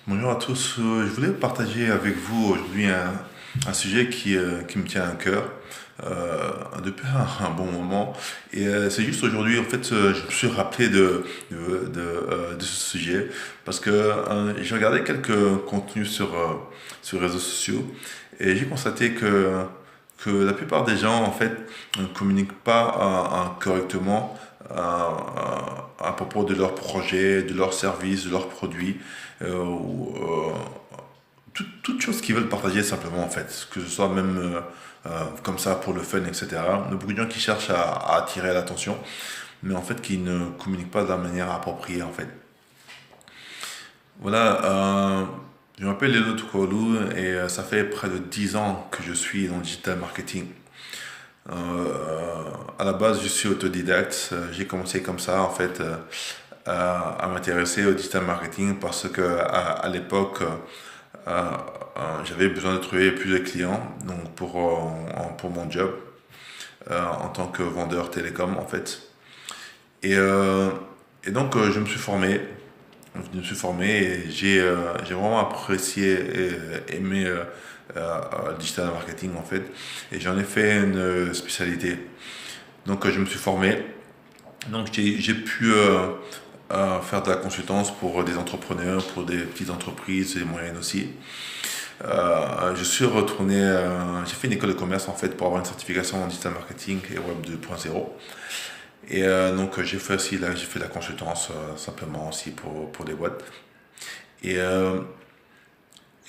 Bonjour à tous. Je voulais partager avec vous aujourd'hui un sujet qui me tient à cœur depuis un bon moment. C'est juste aujourd'hui, en fait, je me suis rappelé de ce sujet parce que j'ai regardé quelques contenus sur les réseaux sociaux et j'ai constaté que la plupart des gens, en fait, ne communiquent pas correctement à propos de leurs projets, de leurs services, de leurs produits, ou toute chose qu'ils veulent partager simplement, en fait, que ce soit même comme ça pour le fun, etc. Il y a beaucoup de gens qui cherchent à attirer l'attention, mais en fait qui ne communiquent pas de la manière appropriée, en fait. Voilà, je m'appelle Lelo Toukoulou et ça fait près de 10 ans que je suis dans le digital marketing. À la base, je suis autodidacte. J'ai commencé comme ça, en fait, à m'intéresser au digital marketing parce que à l'époque, j'avais besoin de trouver plus de clients donc pour mon job en tant que vendeur télécom, en fait. Et, euh, et donc, je me suis formé. Je me suis formé et j'ai vraiment apprécié et aimé le digital marketing, en fait. Et j'en ai fait une spécialité. Donc, je me suis formé. Donc, j'ai pu faire de la consultance pour des entrepreneurs, pour des petites entreprises et moyennes aussi. Je suis retourné, j'ai fait une école de commerce, en fait, pour avoir une certification en digital marketing et web 2.0. Et donc, j'ai fait aussi j'ai fait de la consultance simplement aussi pour des boîtes. Et, euh,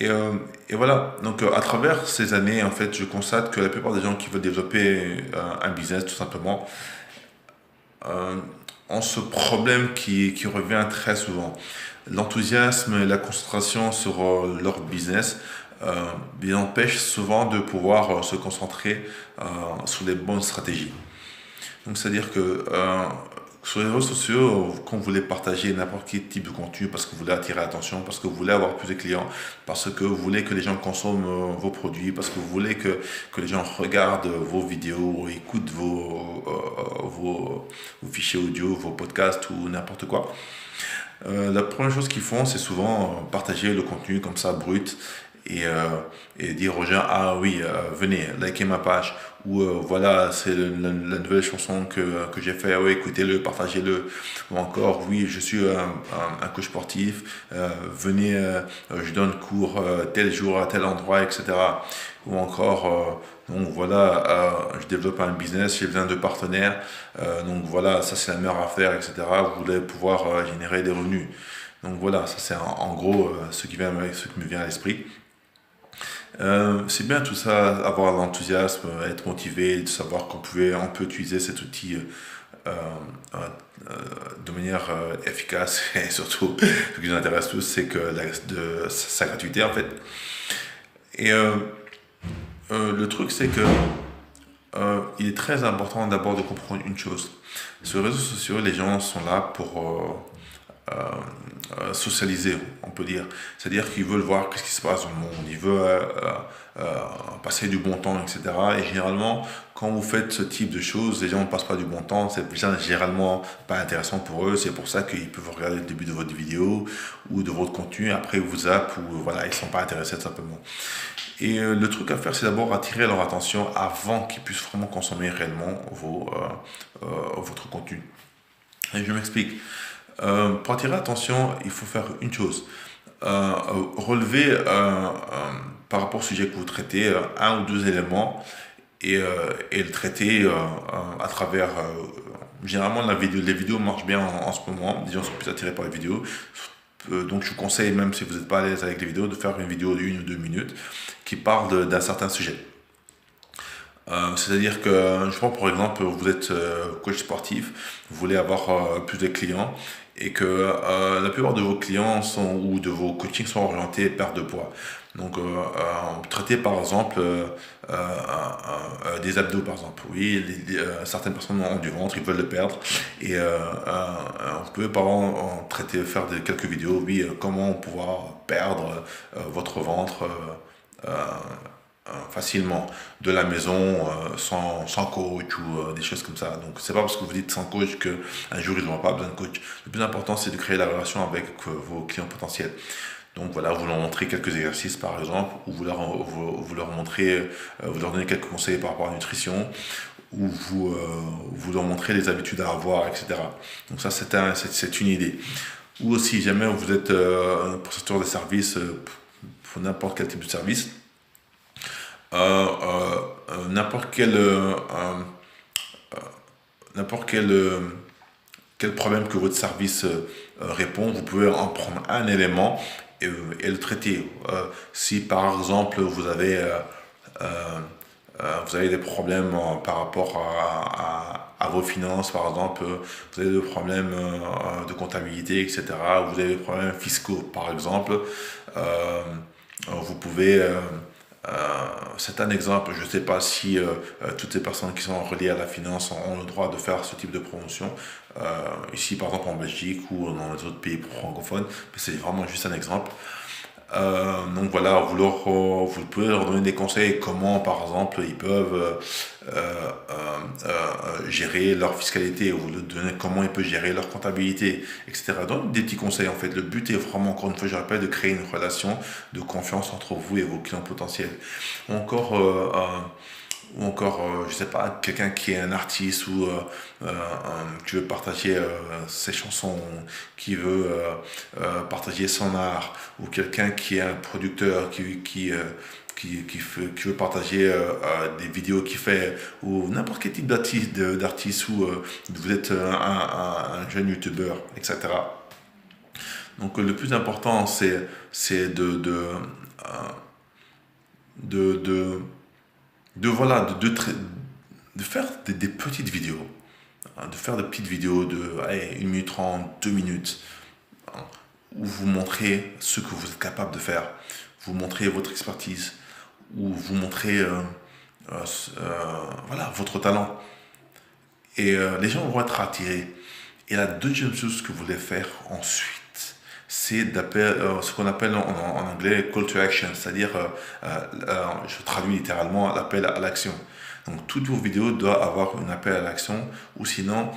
et, euh, et voilà, donc à travers ces années, en fait, je constate que la plupart des gens qui veulent développer un business, tout simplement, euh, ont ce problème qui revient très souvent. L'enthousiasme et la concentration sur leur business les empêchent souvent de pouvoir se concentrer sur les bonnes stratégies. Donc, c'est-à-dire que sur les réseaux sociaux, quand vous voulez partager n'importe quel type de contenu, parce que vous voulez attirer l'attention, parce que vous voulez avoir plus de clients, parce que vous voulez que les gens consomment vos produits, parce que vous voulez que les gens regardent vos vidéos, écoutent vos fichiers audio, vos podcasts ou n'importe quoi, la première chose qu'ils font, c'est souvent partager le contenu comme ça, brut, et, euh, et dire aux gens, ah oui, venez, likez ma page, ou voilà, c'est la nouvelle chanson que j'ai fait, oui, écoutez-le, partagez-le, ou encore, oui, je suis un coach sportif, venez, je donne cours tel jour à tel endroit, etc. Ou encore, donc voilà, je développe un business, j'ai besoin de partenaires, donc voilà, ça c'est la meilleure affaire, etc. Vous voulez pouvoir générer des revenus. Donc voilà, ça c'est en gros ce qui me vient à l'esprit. C'est bien tout ça, avoir l'enthousiasme, être motivé, de savoir on peut utiliser cet outil euh, euh, de manière efficace et surtout, ce qui nous intéresse tous, c'est que sa gratuité, en fait. Et le truc, c'est que il est très important d'abord de comprendre une chose. Sur les réseaux sociaux, les gens sont là pour socialiser, on peut dire. C'est-à-dire qu'ils veulent voir ce qui se passe dans le monde, ils veulent passer du bon temps, etc. Et généralement, quand vous faites ce type de choses, les gens ne passent pas du bon temps, c'est généralement pas intéressant pour eux, c'est pour ça qu'ils peuvent regarder le début de votre vidéo ou de votre contenu, après ils vous zappent ou voilà, ils ne sont pas intéressés tout simplement. Et le truc à faire, c'est d'abord attirer leur attention avant qu'ils puissent vraiment consommer réellement votre contenu. Et je m'explique. Pour attirer l'attention, il faut faire une chose. Relever par rapport au sujet que vous traitez un ou deux éléments et le traiter à travers généralement les vidéos marchent bien en ce moment, les gens sont plus attirés par les vidéos. Donc je vous conseille, même si vous n'êtes pas à l'aise avec les vidéos, de faire une vidéo de 1 ou 2 minutes qui parle d'un certain sujet. C'est-à-dire que, je prends pour exemple, vous êtes coach sportif, vous voulez avoir plus de clients et que la plupart de vos clients ou de vos coachings sont orientés perte de poids. Donc, traitez par exemple des abdos, par exemple. Oui, certaines personnes ont du ventre, ils veulent le perdre. Et on peut par exemple traiter, faire quelques vidéos, oui, comment pouvoir perdre votre ventre. Euh, facilement de la maison sans coach ou des choses comme ça. Donc c'est pas parce que vous dites sans coach que un jour ils n'auront pas besoin de coach. Le plus important c'est de créer la relation avec vos clients potentiels. Donc voilà, vous leur montrez quelques exercices par exemple, ou vous leur montrez, vous leur donnez quelques conseils par rapport à la nutrition, ou vous leur montrez les habitudes à avoir, etc. Donc ça, c'est une idée. Ou si jamais vous êtes un prestataire de service, pour n'importe quel type de service, n'importe quel problème que votre service répond, vous pouvez en prendre un élément et le traiter. Si par exemple vous avez des problèmes par rapport à vos finances, par exemple, vous avez des problèmes de comptabilité, etc. Vous avez des problèmes fiscaux, par exemple, vous pouvez c'est un exemple, je ne sais pas si toutes les personnes qui sont reliées à la finance ont le droit de faire ce type de promotion, ici par exemple en Belgique ou dans les autres pays francophones, mais c'est vraiment juste un exemple. Donc voilà, vous pouvez leur donner des conseils comment par exemple ils peuvent gérer leur fiscalité, vous leur donner comment ils peuvent gérer leur comptabilité, etc. Donc des petits conseils en fait. Le but est vraiment, encore une fois, je rappelle, de créer une relation de confiance entre vous et vos clients potentiels. Ou encore, je sais pas, quelqu'un qui est un artiste ou qui veut partager ses chansons, qui veut partager son art, ou quelqu'un qui est un producteur qui veut partager des vidéos qu'il fait, ou n'importe quel type d'artiste, ou vous êtes un jeune youtubeur, etc. Donc le plus important, c'est voilà, de faire des petites vidéos, hein, de faire des petites vidéos de allez, 1 minute 30, 2 minutes, hein, où vous montrez ce que vous êtes capable de faire, vous montrez votre expertise, où vous montrez voilà, votre talent. Et les gens vont être attirés. Et la deuxième chose que vous voulez faire ensuite, c'est ce qu'on appelle en anglais call to action, c'est-à-dire, je traduis littéralement, l'appel à l'action. Donc toutes vos vidéos doivent avoir un appel à l'action, ou sinon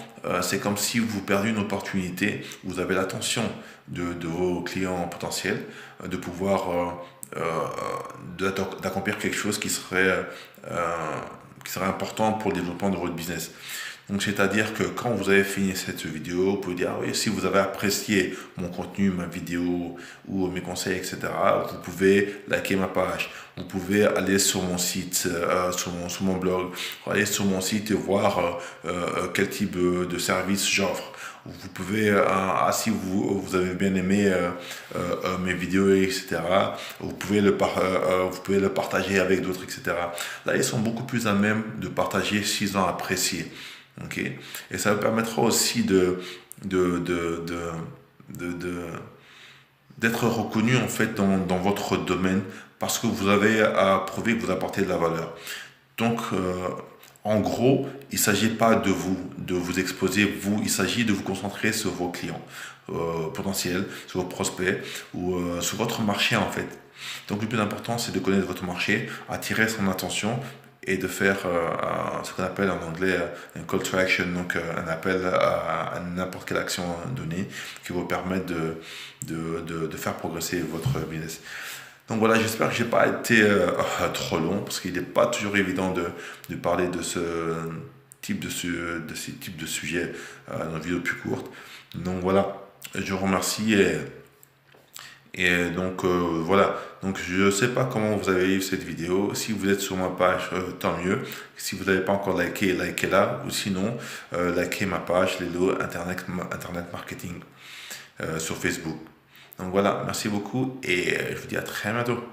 c'est comme si vous perdiez une opportunité, vous avez l'attention de vos clients potentiels, de pouvoir d'accomplir quelque chose qui serait important pour le développement de votre business. Donc, c'est-à-dire que quand vous avez fini cette vidéo, vous pouvez dire, ah oui, si vous avez apprécié mon contenu, ma vidéo ou mes conseils, etc., vous pouvez liker ma page. Vous pouvez aller sur mon site, sur mon blog, aller sur mon site et voir quel type de service j'offre. Vous pouvez, si vous avez bien aimé mes vidéos, etc., vous pouvez le partager avec d'autres, etc. Là, ils sont beaucoup plus à même de partager s'ils ont apprécié. Okay. Et ça vous permettra aussi d'être reconnu en fait dans votre domaine parce que vous avez à prouver que vous apportez de la valeur. Donc, en gros, il ne s'agit pas de vous exposer, il s'agit de vous concentrer sur vos clients potentiels, sur vos prospects ou sur votre marché en fait. Donc, le plus important, c'est de connaître votre marché, attirer son attention et de faire ce qu'on appelle en anglais un call to action, donc un appel à n'importe quelle action donnée qui vous permettre de faire progresser votre business. Donc voilà, j'espère que je n'ai pas été trop long parce qu'il n'est pas toujours évident de parler de ce type de sujet dans une vidéo plus courte. Donc voilà, je vous remercie et donc voilà, donc je ne sais pas comment vous avez eu cette vidéo. Si vous êtes sur ma page, tant mieux. Si vous n'avez pas encore liké, likez-la. Ou sinon, likez ma page Lelo Internet Marketing sur Facebook. Donc voilà, merci beaucoup et je vous dis à très bientôt.